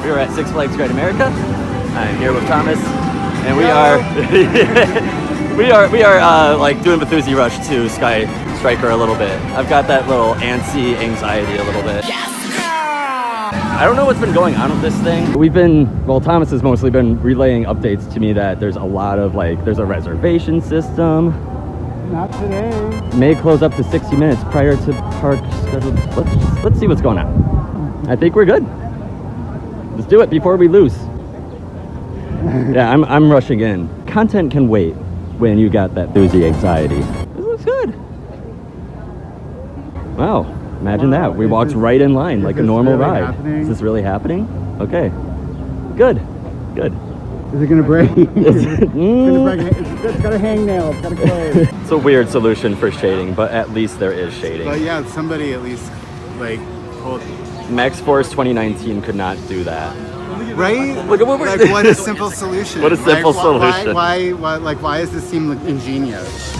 We are at Six Flags Great America. I'm here with Thomas, and we are like doing Bethusi Rush to Sky Striker a little bit. I've got that little antsy anxiety a little bit. I don't know what's been going on with this thing. Thomas has mostly been relaying updates to me that there's a lot of there's a reservation system. Not today. May close up to 60 minutes prior to park schedule. Let's see what's going on. I think we're good. Let's do it before we lose. Yeah, I'm rushing in. Content can wait when you got that Bethusi anxiety. This looks good. Wow, imagine that. We walked right in line like a normal ride. Happening? Is this really happening? Okay, good. Is it gonna break? It's gonna break. It's got a hangnail. It's got a close. It's a weird solution for shading, but at least there is shading. But yeah, somebody at least told me. Max Force 2019 could not do that. Right? Look at what we're what a simple solution. What a simple solution. Why does this seem ingenious?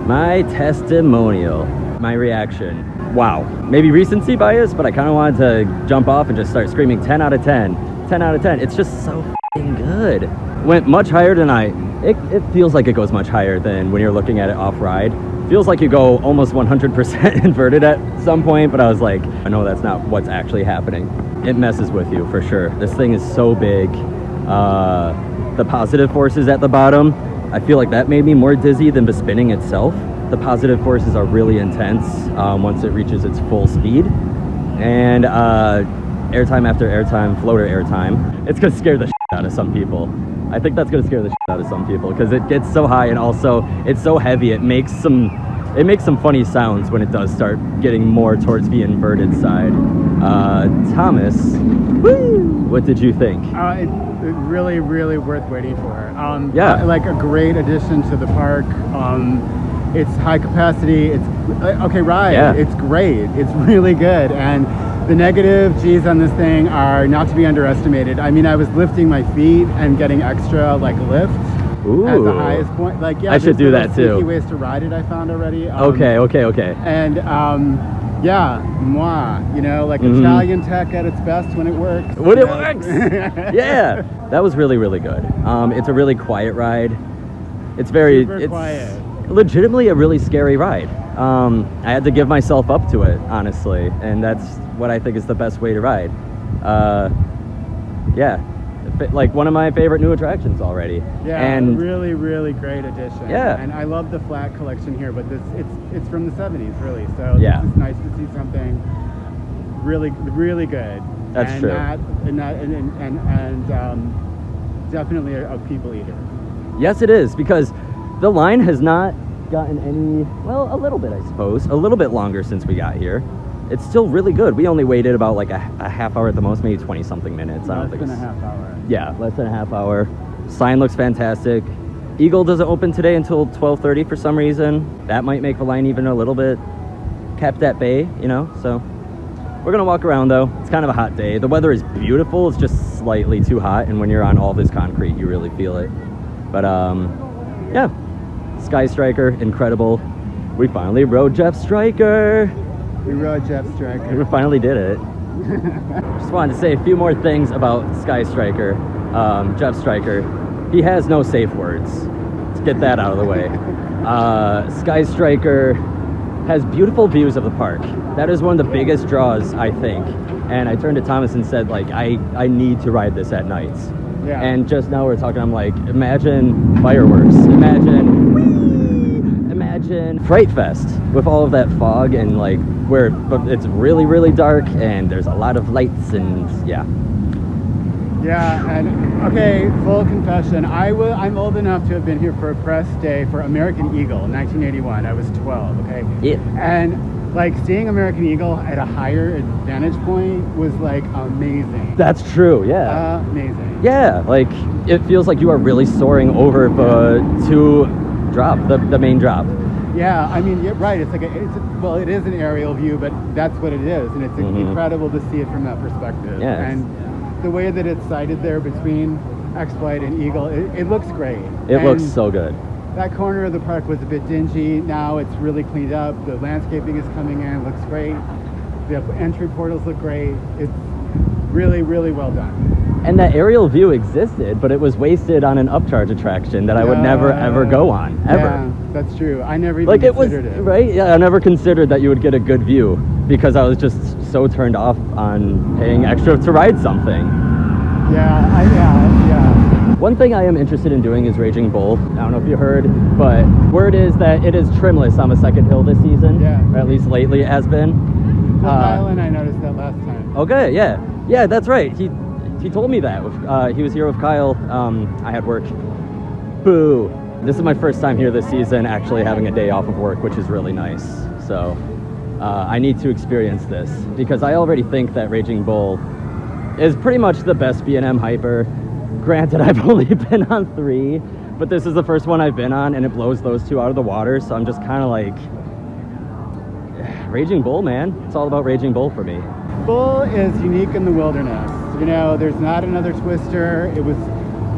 My testimonial, my reaction. Wow, maybe recency bias, but I kind of wanted to jump off and just start screaming 10 out of 10, 10 out of 10. It's just so f***ing good. Went much higher than it feels like it goes much higher than when you're looking at it off-ride. Feels like you go almost 100% inverted at some point, but I was like, I know that's not what's actually happening. It messes with you for sure. This thing is so big. The positive forces at the bottom, I feel like that made me more dizzy than the spinning itself. The positive forces are really intense once it reaches its full speed. And airtime after airtime, floater airtime, it's gonna scare the shit out of some people. I think that's gonna scare the shit out of some people because it gets so high and also it's so heavy. It makes some funny sounds when it does start getting more towards the inverted side. Thomas, woo, what did you think? Really, really worth waiting for. Yeah. Like a great addition to the park. It's high capacity. It's ride. Yeah. It's great. It's really good. And the negative G's on this thing are not to be underestimated. I mean, I was lifting my feet and getting extra lift. Ooh. At the highest point. I should do that too. Ways to ride it I found already. Okay. And yeah, moi, Italian tech at its best when it works. When it works! Yeah, that was really, really good. It's a really quiet ride. It's quiet. Legitimately a really scary ride. I had to give myself up to it, honestly, and that's what I think is the best way to ride. Yeah, like one of my favorite new attractions already. Yeah, and really, really great addition. Yeah. And I love the flat collection here, but it's from the 70s, really. So yeah, it's nice to see something really, really good. That's true. And definitely a people eater. Yes, it is, because the line has not gotten any, well, a little bit, I suppose, a little bit longer since we got here. It's still really good. We only waited about like a half hour at the most, maybe 20 something minutes. Less than a half hour. Yeah, less than a half hour. Sign looks fantastic. Eagle doesn't open today until 12:30 for some reason. That might make the line even a little bit kept at bay, so we're gonna walk around though. It's kind of a hot day. The weather is beautiful, it's just slightly too hot, and when you're on all this concrete you really feel it. But yeah, Sky Striker, incredible. We finally rode Jeff Striker. We rode Jeff Striker. We finally did it. Just wanted to say a few more things about Sky Striker. Jeff Striker, he has no safe words. Let's get that out of the way. Sky Striker has beautiful views of the park. That is one of the biggest draws, I think. And I turned to Thomas and said, I need to ride this at nights. Yeah. And just now we're talking, I'm like, imagine fireworks. Imagine Fright Fest with all of that fog and where it's really, really dark and there's a lot of lights and yeah. Yeah, and okay, full confession. I'm old enough to have been here for a press day for American Eagle in 1981. I was 12, okay? Yeah. And Like seeing American Eagle at a higher vantage point was like amazing. That's true, yeah. Amazing. Yeah, like it feels like you are really soaring over the the main drop. Yeah, I mean, you're right. It's like well, it is an aerial view, but that's what it is, and it's incredible to see it from that perspective. Yes. And the way that it's sighted there between X-Flight and Eagle, it looks great. It looks so good. That corner of the park was a bit dingy. Now it's really cleaned up. The landscaping is coming in. It looks great. The entry portals look great. It's really, really well done. And that aerial view existed, but it was wasted on an upcharge attraction that I would never ever go on, ever. Yeah, that's true. I never even considered it. Right? Yeah, I never considered that you would get a good view because I was just so turned off on paying extra to ride something. Yeah. One thing I am interested in doing is Raging Bull. I don't know if you heard, but word is that it is trimless on the second hill this season. Yeah. Or at least lately it has been. Kyle and I noticed that last time. Okay, yeah. Yeah, that's right. He told me that. He was here with Kyle. I had work. Boo. This is my first time here this season actually having a day off of work, which is really nice. So I need to experience this because I already think that Raging Bull is pretty much the best B&M hyper. Granted, I've only been on 3, but this is the first one I've been on and it blows those 2 out of the water. So I'm just kind of like, Raging Bull, man. It's all about Raging Bull for me. Bull is unique in the wilderness. You know, there's not another Twister. It was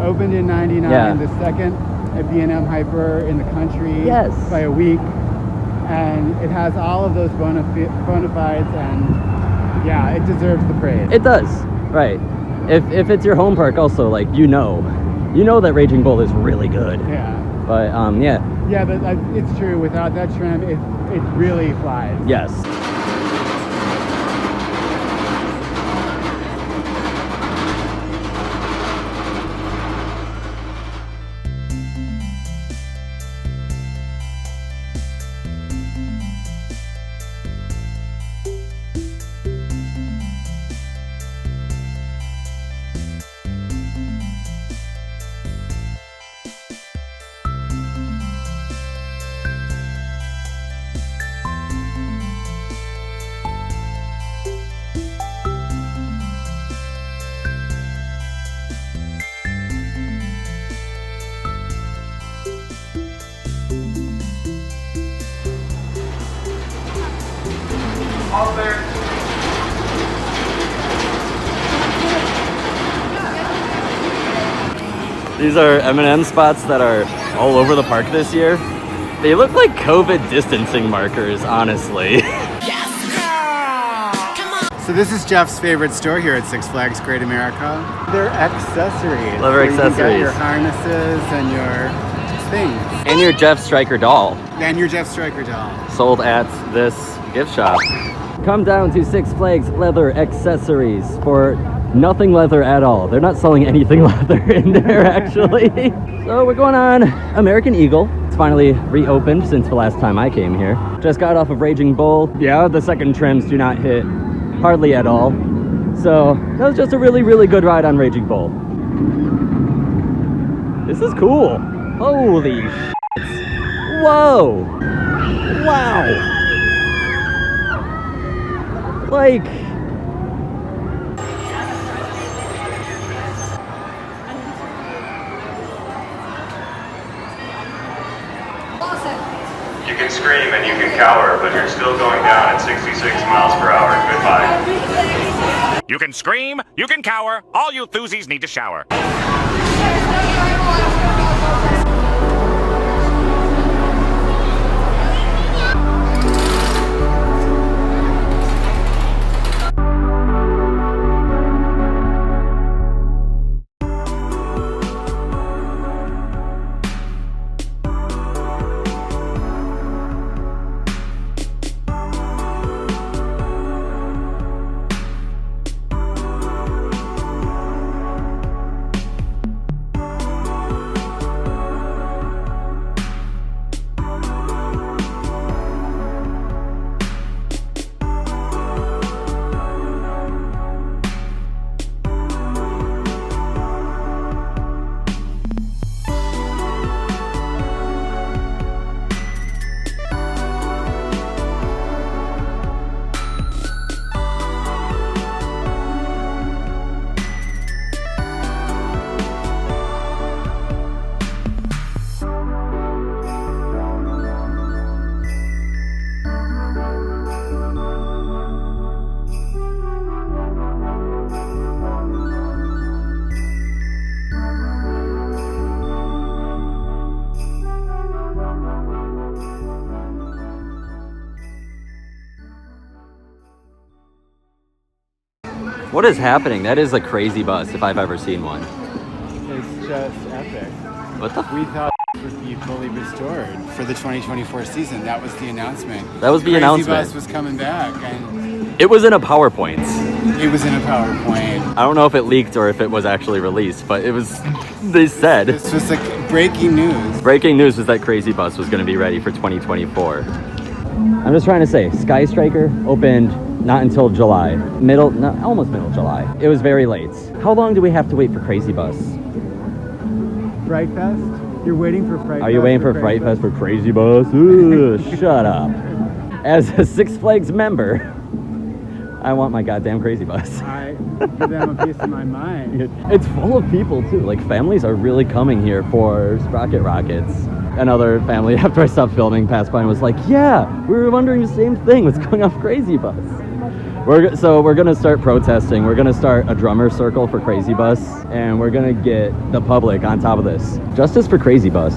opened in '99, the second B&M hyper in the country by a week. And it has all of those bona fides, and yeah, it deserves the praise. It does, right. If it's your home park also, like, you know that Raging Bull is really good. Yeah. But, yeah. Yeah, but it's true. Without that trim, it really flies. Yes. These are M&M spots that are all over the park this year. They look like COVID distancing markers, honestly. So this is Jeff's favorite store here at Six Flags Great America. They're accessories. Leather accessories. You can get your harnesses and your things. And your Jeff Stryker doll. And your Jeff Stryker doll. Sold at this gift shop. Come down to Six Flags Leather Accessories for nothing leather at all. They're not selling anything leather in there, actually. So we're going on American Eagle. It's finally reopened since the last time I came here. Just got off of Raging Bull. Yeah, the second trims do not hit hardly at all. So that was just a really, really good ride on Raging Bull. This is cool. Holy shit. Whoa. Wow. Like, you can scream and you can cower, but you're still going down at 66 miles per hour. Goodbye. You can scream, you can cower, all you thuzies need to shower. What is happening? That is a crazy bus if I've ever seen one. It's just epic. What the? We thought it would be fully restored for the 2024 season. That was the announcement. That was the Crazy announcement. Bus was coming back, and It was in a PowerPoint. it was in a PowerPoint. I don't know if it leaked or if it was actually released, but it was, they said. This was like breaking news. Breaking news was that Crazy Bus was going to be ready for 2024. I'm just trying to say, Sky Striker opened not until July. Almost middle July. It was very late. How long do we have to wait for Crazy Bus? Fright Fest? You're waiting for Fright Fest? Are you waiting for Fright Fest for Crazy Bus? Ooh, shut up. As a Six Flags member, I want my goddamn Crazy Bus. I give them a piece of my mind. It's full of people too. Like, families are really coming here for Sprocket Rockets. Another family, after I stopped filming, passed by and was like, yeah, we were wondering the same thing. What's going on with Crazy Bus? So we're going to start protesting. We're going to start a drummer circle for Crazy Bus, and we're going to get the public on top of this. Justice for Crazy Bus.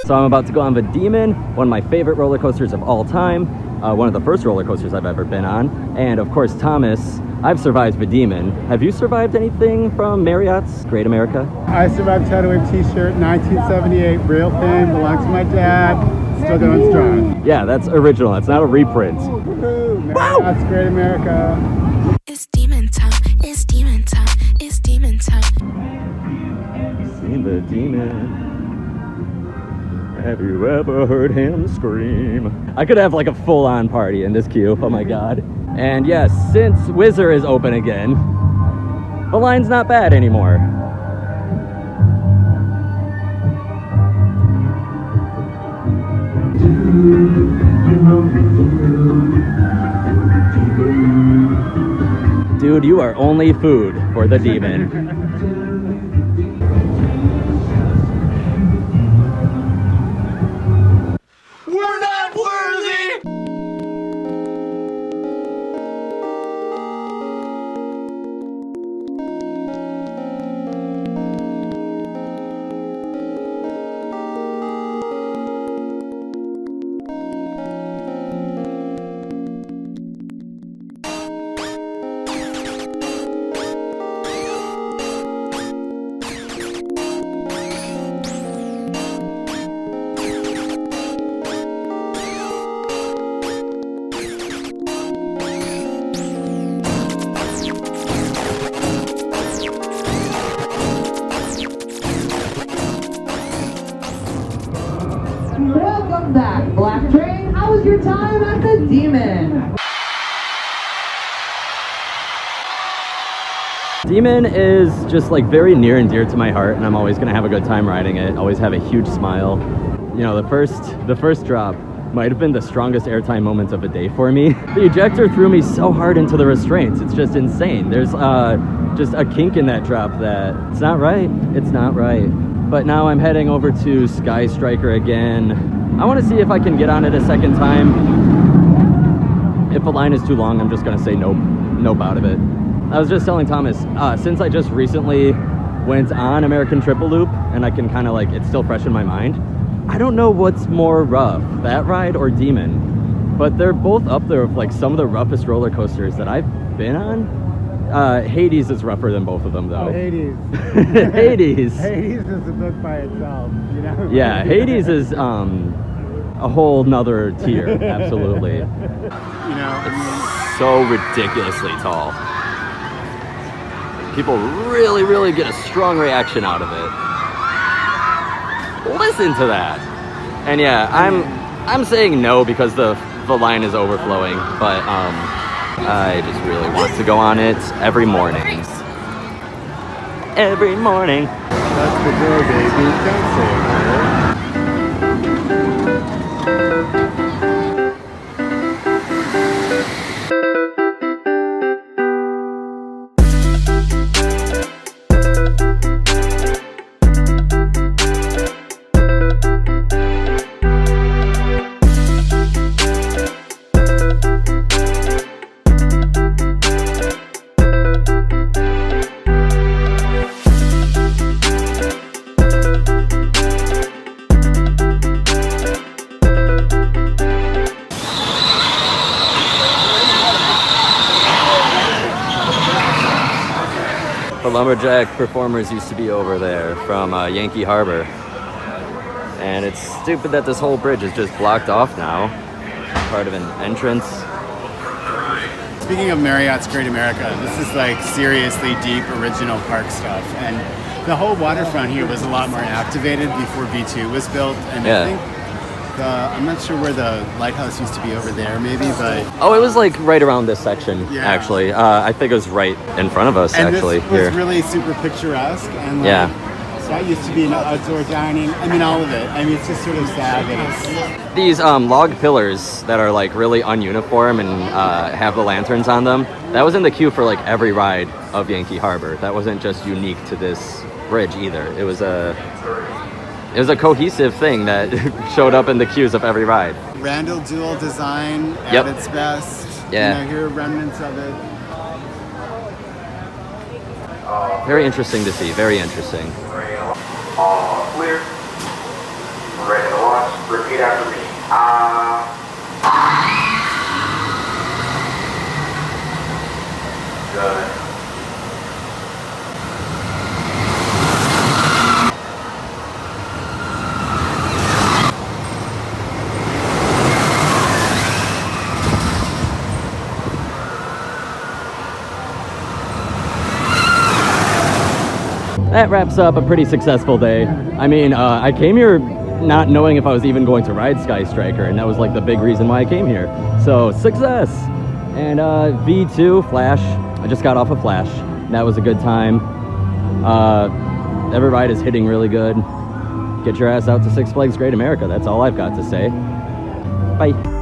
So I'm about to go on the Demon, one of my favorite roller coasters of all time. One of the first roller coasters I've ever been on. And of course, Thomas, I've survived the Demon. Have you survived anything from Marriott's Great America? I survived Tidal Wave t-shirt, 1978, real thing, belongs to my dad, still going strong. Yeah, that's original. That's not a reprint. Woohoo! Marriott's Great America. It's demon time, it's demon time, it's demon time. Seen the Demon. Have you ever heard him scream? I could have like a full-on party in this queue. Oh my god. And yes, since Whizzer is open again, the line's not bad anymore. Dude, you are only food for the Demon. We're not worthy! Welcome back, Black Train. How was your time at the Demon? Demon is just like very near and dear to my heart, and I'm always gonna have a good time riding it. Always have a huge smile. You know, the first drop might have been the strongest airtime moments of the day for me. The ejector threw me so hard into the restraints. It's just insane. There's just a kink in that drop that it's not right. It's not right. But now I'm heading over to Sky Striker again. I want to see if I can get on it a second time. If the line is too long, I'm just gonna say nope out of it. I was just telling Thomas, since I just recently went on American Triple Loop, and I can kind of like, it's still fresh in my mind, I don't know what's more rough, that ride or Demon. But they're both up there with like some of the roughest roller coasters that I've been on. Hades is rougher than both of them though. Oh, Hades. Hades. Hades is a book by itself, you know? Yeah, Hades is a whole nother tier, absolutely. You know, It's so ridiculously tall. People really, really get a strong reaction out of it. Listen to that. And yeah, I'm saying no because the line is overflowing, but I just really want to go on it every morning. Every morning. that's the door, baby. Don't say a word. The lumberjack performers used to be over there from Yankee Harbor. And it's stupid that this whole bridge is just blocked off now. Part of an entrance. Speaking of Marriott's Great America, this is like seriously deep original park stuff. And the whole waterfront here was a lot more activated before V2 was built. And I think I'm not sure where the lighthouse used to be over there, maybe, but... Oh, it was like right around this section, actually. I think it was right in front of us, and actually. This was really super picturesque, and like, so that used to be an outdoor dining. I mean, all of it. I mean, it's just sort of sad that it's... These log pillars that are like really ununiform and have the lanterns on them, that was in the queue for like every ride of Yankee Harbor. That wasn't just unique to this bridge either. It was a cohesive thing that showed up in the queues of every ride. Randall dual design at its best. Yeah. You know, here are remnants of it. Very interesting to see. Very interesting. Clear. Ready to launch. Repeat after me. Good. That wraps up a pretty successful day. I mean, I came here not knowing if I was even going to ride Sky Striker, and that was like the big reason why I came here. So, success! And V2, Flash, I just got off of Flash. That was a good time. Every ride is hitting really good. Get your ass out to Six Flags Great America. That's all I've got to say. Bye.